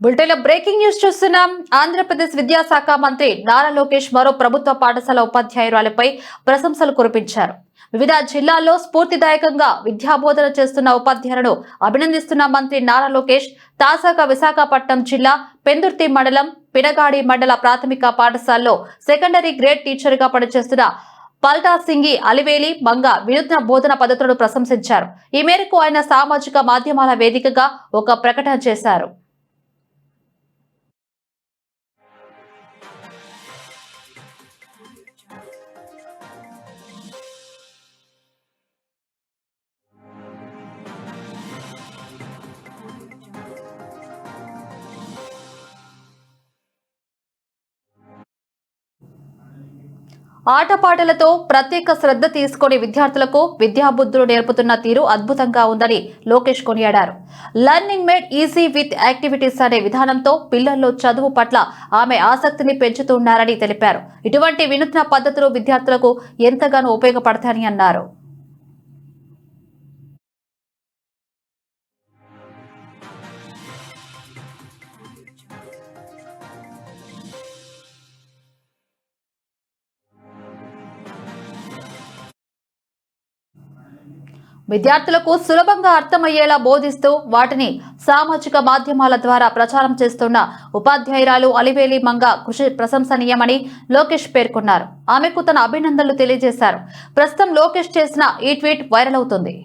బులెటిన్లో breaking news చూస్తున్నాం. ఆంధ్రప్రదేశ్ విద్యాశాఖ మంత్రి నారా లోకేష్ మరో ప్రభుత్వ పాఠశాల ఉపాధ్యాయురాలపై ప్రశంసలు కురిపించారు. వివిధ జిల్లాల్లో స్ఫూర్తిదాయకంగా విద్యాబోధన చేస్తున్న ఉపాధ్యాయులను అభినందిస్తున్న మంత్రి నారా లోకేష్ తాజాగా విశాఖపట్నం జిల్లా పెందుర్తి మండలం పినగాడి మండల ప్రాథమిక పాఠశాలలో సెకండరీ గ్రేడ్ టీచర్ గా పనిచేస్తున్న పల్టా సింగి అలివేలి మంగ వినూత్న బోధన పద్ధతులను ప్రశంసించారు. ఈ మేరకు ఆయన సామాజిక మాధ్యమాల వేదికగా ఒక ప్రకటన చేశారు. ఆటపాటలతో ప్రత్యేక శ్రద్ధ తీసుకుని విద్యార్థులకు విద్యాబుద్ధులు నేర్పుతున్న తీరు అద్భుతంగా ఉందని లోకేష్ కొనియాడారు. Learning made easy with activities అనే విధానంతో పిల్లల్లో చదువు పట్ల ఆమె ఆసక్తిని పెంచుతున్నారని తెలిపారు. ఇటువంటి వినూత్న పద్ధతులు విద్యార్థులకు ఎంతగానో ఉపయోగపడతాయని అన్నారు. విద్యార్థులకు సులభంగా అర్థమయ్యేలా బోధిస్తూ వాటిని సామాజిక మాధ్యమాల ద్వారా ప్రచారం చేస్తున్న ఉపాధ్యాయురాలు అలివేలి మంగ కృషి ప్రశంసనీయమని లోకేష్ పేర్కొన్నారు. ఆమెకు తన అభినందనలు తెలియజేశారు. ప్రస్తుతం లోకేష్ చేసిన ఈ ట్వీట్ వైరల్ అవుతుంది.